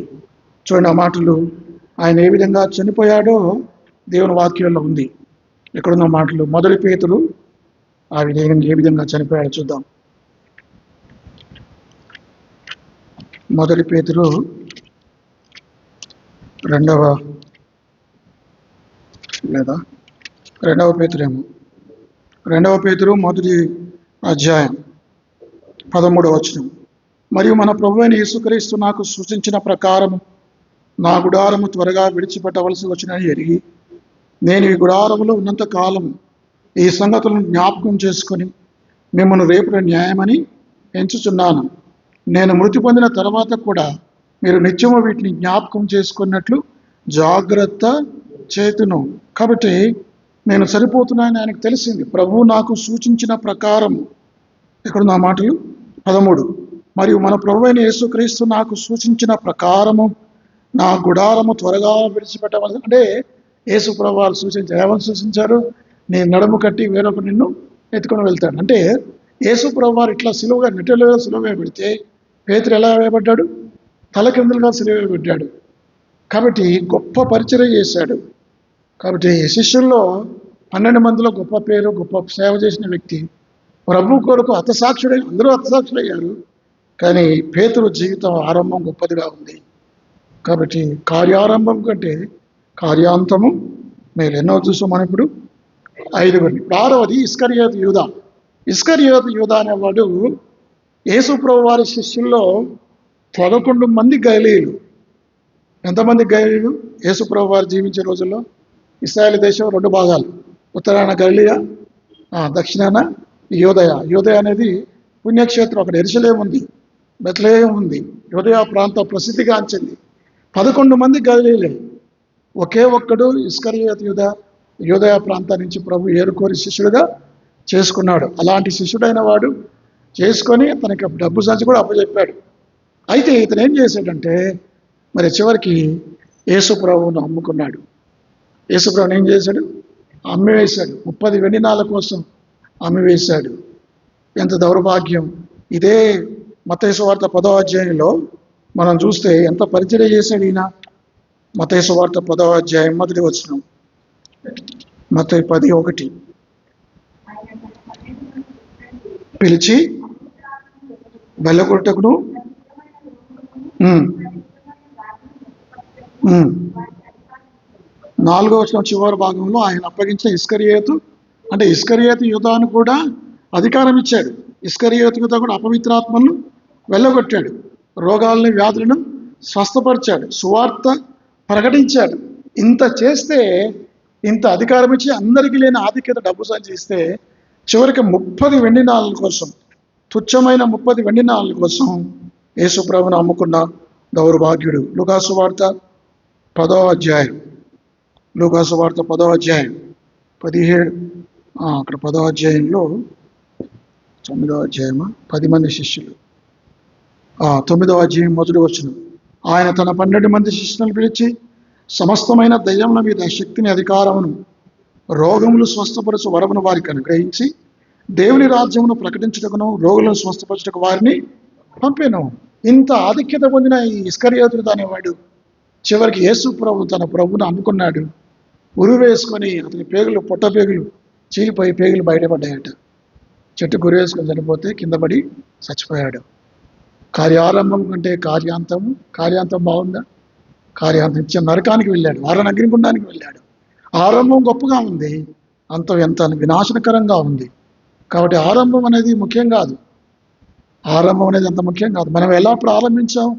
Speaker 1: చూడండి ఆ మాటలు, ఆయన ఏ విధంగా చనిపోయాడో దేవుని వాక్యంలో ఉంది. ఎక్కడున్న మాటలు, మొదటి పేతురు ఆ విధంగా ఏ విధంగా చనిపోయాడో చూద్దాం. మొదటి పేతురు 2వ పేతురేమో 2వ పేతురు 1వ అధ్యాయం 13వ వచనం. మరియు మన ప్రభువైన యేసుక్రీస్తు నాకు సూచించిన ప్రకారము నా గుడారము త్వరగా విడిచిపెట్టవలసి వచ్చినని ఎరిగి, నేను ఈ గుడారములో ఉన్నంత కాలం ఈ సంగతులను జ్ఞాపకం చేసుకొని మిమ్మల్ని రేపు న్యాయమని ఎంచుచున్నాను. నేను మృతి పొందిన తర్వాత కూడా మీరు నిత్యము వీటిని జ్ఞాపకం చేసుకున్నట్లు జాగ్రత్త చేతును. కాబట్టి నేను సరిపోతున్నానని ఆయనకు తెలిసింది. ప్రభువు నాకు సూచించిన ప్రకారం, ఎక్కడున్న మాటలు 13, మరియు మన ప్రభువైన యేసుక్రీస్తు నాకు సూచించిన ప్రకారము నా గుడారము త్వరగా విడిచిపెట్టవలసి. అంటే యేసు ప్రభు వారు ఏమని సూచించారు? నేను నడుము కట్టి వేరొక నిన్ను ఎత్తుకొని వెళ్తాడు. అంటే యేసు ప్రభు వారు ఇట్లా సిలువగా నెట్టెలుగా సిలువ పెడితే పేతురు ఎలా వేయబడ్డాడు? తల కిందలుగా సిలువ వేయబడ్డాడు. కాబట్టి గొప్ప పరిచర్య చేశాడు. కాబట్టి శిష్యుల్లో 12 మందిలో గొప్ప పేరు, గొప్ప సేవ చేసిన వ్యక్తి, ప్రభు కొరకు హతసాక్షుడై, అందరూ హతసాక్షులయ్యారు. కానీ పేతురు జీవితం ఆరంభం గొప్పదిగా ఉంది. కాబట్టి కార్యారంభం కంటే కార్యాంతము మేలు. ఎన్నో చూసాం మనం ఇప్పుడు 5. 6వది ఇస్కరియోతు యూదా అనేవాడు యేసు ప్రభు వారి శిష్యుల్లో 11 మంది గలిలీయులు. ఎంతమంది గలిలీయులు? యేసు ప్రభు వారు జీవించే రోజుల్లో ఇశ్రాయేలు దేశం 2 భాగాలు, ఉత్తరాన గలిలయ, దక్షిణాన యూదయ అనేది పుణ్యక్షేత్రం. అక్కడ యెరూషలేము ఉంది, బెత్లెహేము ఉంది. యూదయ ప్రాంతం ప్రసిద్ధిగాంచింది. 11 మంది గలిలీయులే. ఒకే ఒక్కడు ఇస్కరియోతు యూదయ ప్రాంతం నుంచి ప్రభు ఏరుకోరి శిష్యుడిగా చేసుకున్నాడు. అలాంటి శిష్యుడైన వాడు చేసుకొని తనకి డబ్బు సంచి కూడా అప్పచెప్పాడు. అయితే ఇతను ఏం చేశాడంటే, మరి చివరికి యేసు ప్రభువును అమ్ముకున్నాడు. యేసు ప్రభువుని ఏం చేశాడు? అమ్మివేశాడు. 30 వెండి నాల కోసం అమ్మివేశాడు. ఎంత దౌర్భాగ్యం! ఇదే మత్తయి సువార్త 10వ అధ్యాయంలో మనం చూస్తే ఎంత పరిచర్య చేశాడు ఈయన. మత్తయి సువార్త 10వ అధ్యాయం 1వ వచనం. మత్తయి 10:1. పిలిచి బెల్లగొట్టకును 4వ వచనం చివరి భాగంలో ఆయన అప్పగించిన ఇస్కరియోతు, అంటే ఇస్కరియోతు యూదాను కూడా అధికారం ఇచ్చాడు. ఇస్కరియోతు యూదా కూడా అపవిత్రాత్మలను వెళ్ళగొట్టాడు, రోగాలని వ్యాధులను స్వస్థపరిచాడు, సువార్త ప్రకటించాడు. ఇంత చేస్తే, ఇంత అధికారం ఇచ్చి అందరికీ లేని ఆధిక్యత డబ్బు సంచిస్తే చివరికి 30 వెండి నాణాల కోసం, తుచ్చమైన 30 వెండి నాణాల కోసం యేసుప్రభుని అమ్ముకున్న దౌర్భాగ్యుడు. లూకాసు వార్త 10వ అధ్యాయం, లూకాసు వార్త 10వ అధ్యాయం 17 అక్కడ 10వ అధ్యాయంలో 9వ అధ్యాయమా 10 మంది శిష్యులు 9వ అధ్యాయం మొదటి వచనం. ఆయన తన 12 మంది శిష్యులను పిలిచి సమస్తమైన దయ్యముల మీద శక్తిని అధికారమును రోగములు స్వస్థపరచు వరమును వారికి అనుగ్రహించి దేవుని రాజ్యమును ప్రకటించుటకును రోగులను స్వస్థపరచుటకు వారిని పంపాను. ఇంత ఆధిక్యత పొందిన ఈ ఇస్కరియోతు అనేవాడు చివరికి యేసు ప్రభు తన ప్రభుని అమ్ముకున్నాడు. ఉరి వేసుకొని అతని పేగులు, పొట్ట పేగులు చీలిపోయి పేగులు బయటపడ్డాయట. చెట్టు గురి వేసుకొని చనిపోతే కింద పడి చచ్చిపోయాడు. కార్యారంభం కంటే కార్యాంతం బాగుందా? కార్యాంతం ఇచ్చే నరకానికి వెళ్ళాడు, వారని అగ్నిగుండానికి వెళ్ళాడు. ఆరంభం గొప్పగా ఉంది, అంతం ఎంత వినాశనకరంగా ఉంది. కాబట్టి ఆరంభం అనేది ముఖ్యం కాదు, ఆరంభం అనేది అంత ముఖ్యం కాదు. మనం ఎలా ప్రారంభించాం,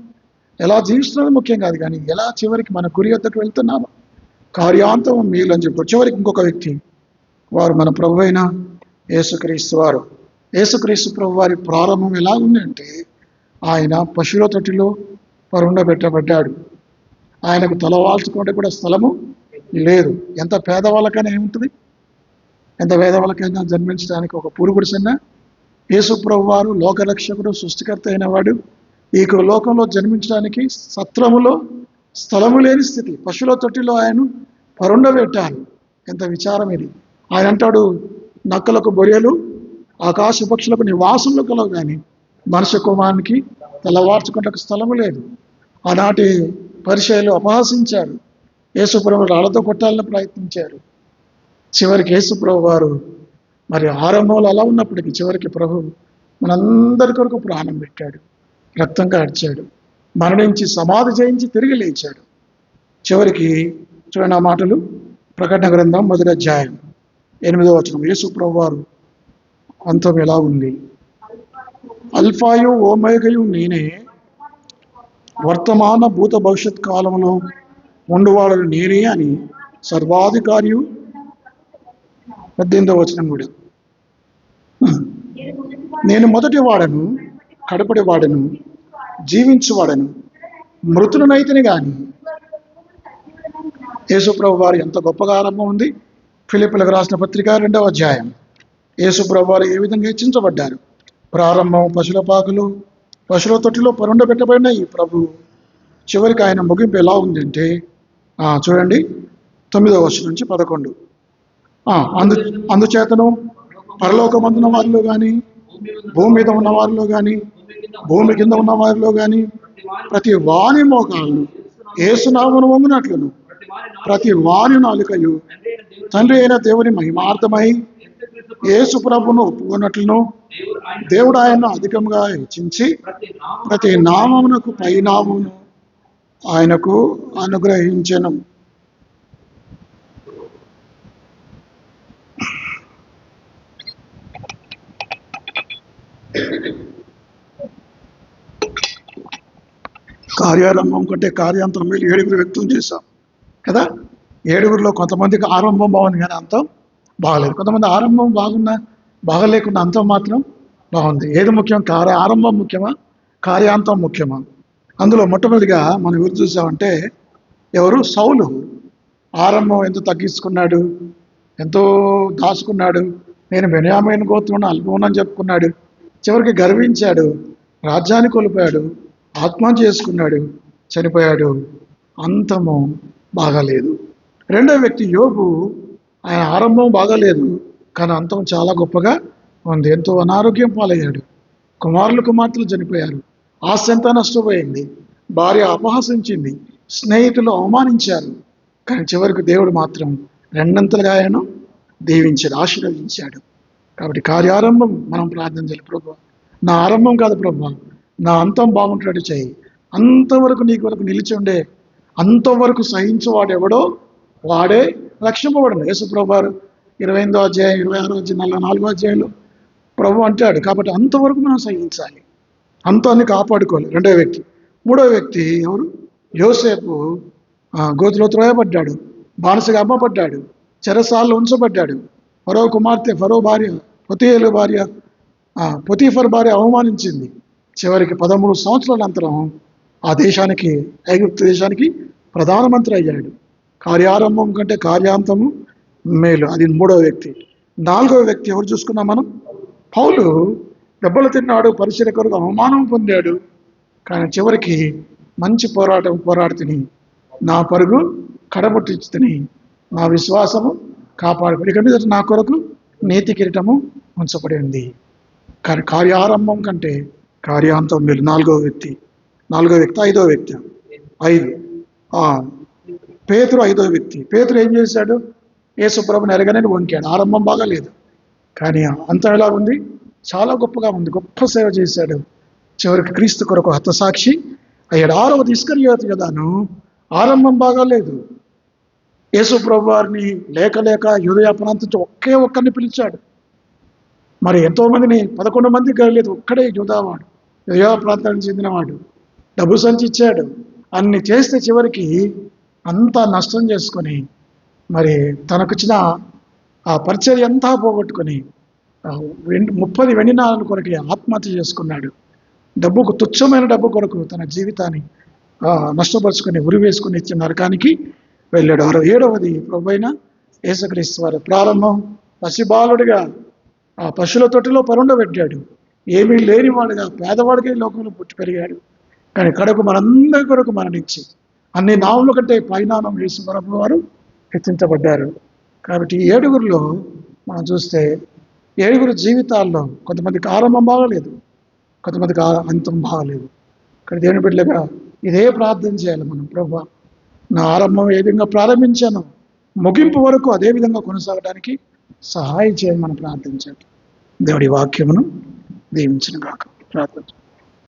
Speaker 1: ఎలా జీవిస్తున్నది ముఖ్యం కాదు, కానీ ఎలా చివరికి మన గురి వద్దకు వెళ్తున్నాము. కార్యాంతం మేలు అని చెప్పి చివరికి ఇంకొక వ్యక్తి, వారు మన ప్రభు అయిన యేసుక్రీస్తు వారు. యేసుక్రీస్తు ప్రభు వారి ప్రారంభం ఎలా ఉంది అంటే, ఆయన పశువుల తొట్టిలో పరుండబెట్టబడ్డాడు. ఆయనకు తలవాల్చుకుంటే కూడా స్థలము లేదు. ఎంత పేదవాళ్ళకైనా ఏముంటుంది, ఎంత పేదవాళ్ళకైనా జన్మించడానికి ఒక పురుగుడిసన్నా యేసు ప్రభు వారు లోకరక్షకుడు, సృష్టికర్త అయిన వాడు ఈ లోకంలో జన్మించడానికి సత్రములో స్థలము లేని స్థితి. పశువుల తొట్టిలో ఆయన పరుండబెట్టారు. ఎంత విచారం ఇది. ఆయన అంటాడు, నక్కలకు బొరియలు, ఆకాశ పక్షులకు నివాసంలో కలవు, కానీ మనుష్య కుమారునికి తలవార్చుకుంటకు స్థలము లేదు. ఆనాటి పరిచయాలు అపహాసించారు, యేసుప్రభు రాళ్లతో కొట్టాలని ప్రయత్నించారు. చివరికి యేసుప్రభు వారు మరి ఆరంభంలో అలా ఉన్నప్పటికీ చివరికి ప్రభు మనందరి కొరకు ప్రాణం పెట్టాడు, రక్తం కార్చాడు, మరణించి సమాధి చేయించి తిరిగి లేచాడు. చివరికి చూడండి ఆ మాటలు, ప్రకటన గ్రంథం 1వ అధ్యాయం 8వ వచనం. యేసుప్రభు వారు అంతం ఎలా ఉంది? అల్ఫాయు ఓమేగయు నేనే, వర్తమాన భూత భవిష్యత్ కాలంలో ఉండువాడను నేనే అని సర్వాధికారియు. 18వ వచనం కూడా, నేను మొదటి వాడను, కడపటి వాడను, జీవించువాడను, మృతులనైతేనే కానీ. యేసుప్రభు వారు ఎంత గొప్పగా ఆరంభం ఉంది. ఫిలిప్పీలకు రాసిన పత్రిక 2వ అధ్యాయం. యేసుప్రభు వారు ఏ విధంగా హెచ్చించబడ్డారు. ప్రారంభం పశువుల పాకులు, పశువుల తొట్టిలో పరుండబెట్టబడిన ఈ ప్రభు చివరికి ఆయన ముగింపు ఎలా ఉందంటే, చూడండి 9వ వచనం నుంచి 11. అందుచేతను పరలోకమందున్న వారిలో కానీ, భూమి మీద ఉన్న వారిలో కానీ, భూమి కింద ఉన్న వారిలో కానీ ప్రతి వాని మోకాలను యేసునామమున వంగునట్లును, ప్రతి వాని నాలుకయు తండ్రి అయిన దేవుని మహిమార్థమై యేసు ప్రభును ఒప్పుకున్నట్లును దేవుడు ఆయన్ను అధికంగా హెచ్చించి ప్రతి నామమునకు పై నామమును ఆయనకు అనుగ్రహించెను. కార్యారంభం కంటే కార్యాంతం మీరు 7 వ్యక్తం చేశాం కదా. 7లో కొంతమందికి ఆరంభం బాగుంది కానీ అంతం బాగలేదు. కొంతమంది ఆరంభం బాగలేకుండా అంతం మాత్రం బాగుంది. ఏది ముఖ్యం? ఆరంభం ముఖ్యమా, కార్యాంతం ముఖ్యమా? అందులో మొట్టమొదటిగా మనం ఎవరు చూసామంటే, ఎవరు? సౌలు. ఆరంభం ఎంతో తగ్గించుకున్నాడు, ఎంతో దాచుకున్నాడు. నేను బెన్యామీను గోత్రుని అల్పమని చెప్పుకున్నాడు. చివరికి గర్వించాడు, రాజ్యాన్ని కోల్పోయాడు, ఆత్మహత్య చేసుకున్నాడు, చనిపోయాడు. అంతము బాగాలేదు. రెండో వ్యక్తి యోబు. ఆయన ఆరంభం బాగాలేదు కానీ అంతం చాలా గొప్పగా ఉంది. ఎంతో అనారోగ్యం పాలయ్యాడు, కుమార్తెలు చనిపోయారు, ఆస్తి అంతా నష్టపోయింది, భార్య అపహసించింది, స్నేహితులు అవమానించారు. కానీ చివరికి దేవుడు మాత్రం రెండంతలుగా ఆయనను దీవించాడు, ఆశీర్వదించాడు. కాబట్టి కార్యారంభం మనం ప్రార్థన చేయాలి. ప్రభువా, నా ఆరంభం కాదు ప్రభువా, నా అంతం బాగుంటాడు చేయి. అంతవరకు నీకు వరకు నిలిచి ఉండే, అంతవరకు సహించేవాడు ఎవడో వాడే రక్షింపబడను. యేసుప్రభు వారు 28వ అధ్యాయం 26వ అధ్యాయం 44వ అధ్యాయంలో ప్రభు అంటాడు. కాబట్టి అంతవరకు మనం సహించాలి, అంతాన్ని కాపాడుకోవాలి. రెండో వ్యక్తి. మూడో వ్యక్తి ఎవరు? యోసేపు గోతిలో త్రోయబడ్డాడు, బానిసగా అమ్మబడ్డాడు, చెరసాల్లో ఉంచబడ్డాడు. ఫరో కుమార్తె, ఫరో భార్య, పొతీయేలు భార్య, పొతీఫర్ భార్య అవమానించింది. చివరికి 13 సంవత్సరాల అనంతరం ఆ దేశానికి, ఐగుప్తు దేశానికి ప్రధానమంత్రి అయ్యాడు. కార్యారంభం కంటే కార్యాంతము మేలు. అది మూడో వ్యక్తి. నాలుగో వ్యక్తి ఎవరు చూసుకున్నాం మనం? పౌలు దెబ్బలు తిన్నాడు, పరిచర్య కొరకు అవమానం పొందాడు. కానీ చివరికి మంచి పోరాడుతుని నా పరుగు కడముట్టించుతుని నా విశ్వాసము కాపాడు. ఇక మీద నా కొరకు నీతి కిరీటము ఉంచబడి ఉంది. కానీ కార్యారంభం కంటే కార్యాంతం మేలు. నాలుగో వ్యక్తి. ఐదో వ్యక్తి. 5 పేతురు ఐదో వ్యక్తి. పేతురు ఏం చేశాడు? యేసుప్రభుని ఎరగనని వంకాడు. ఆరంభం బాగా లేదు, కానీ అంతం ఎలా ఉంది? చాలా గొప్పగా ఉంది. గొప్ప సేవ చేశాడు. చివరికి క్రీస్తు కొరకు హతసాక్షి అయ్యాడు. 6వది ఇస్కరియోతు యూదాను. ఆరంభం బాగా లేదు. యేసుప్రభు వారిని లేక యూదయ ప్రాంతం ఒకే ఒక్కరిని పిలిచాడు. మరి ఎంతో మందిని 11 మంది గలేదు, ఒక్కడే యూదావాడు, యూదయ ప్రాంతానికి చెందినవాడు. డబ్బు సంచి ఇచ్చాడు, అన్ని చేస్తే చివరికి అంతా నష్టం చేసుకొని మరి తనకొచ్చిన ఆ పరిచర్య అంతా పోగొట్టుకొని 30 వెండి నాణాల కొరకు ఆత్మహత్య చేసుకున్నాడు. డబ్బుకు, తుచ్చమైన డబ్బు కొరకు తన జీవితాన్ని నష్టపరుచుకొని ఉరి వేసుకుని ఇచ్చిన నరకానికి వెళ్ళాడు. 7వది ప్రభువైన యేసుక్రీస్తు వారు. ప్రారంభం పసిబాలుడిగా ఆ పశువుల తొట్టిలో పరుండబెట్టాడు. ఏమీ లేనివాడుగా పేదవాడికి లోకంలో పుట్టి పెరిగాడు. కానీ కడకు మనందరి కొరకు మరణించి అన్ని నామముల కంటే పైనామం యేసు ప్రభు వారు హెచ్చించబడ్డారు. కాబట్టి ఈ 7గురిలో మనం చూస్తే 7గురు జీవితాల్లో కొంతమందికి ఆరంభం బాగలేదు, కొంతమందికి అంతం బాగలేదు. కానీ దేవుని బిడ్డలుగా ఇదే ప్రార్థన చేయాలి మనం. ప్రభువా, నా ఆరంభం ఏ విధంగా ప్రారంభించాను, ముగింపు వరకు అదే విధంగా కొనసాగడానికి సహాయం చేయని మనం ప్రార్థించాలి. దేవుడి వాక్యమును దీవించిన కాక ప్రార్థన.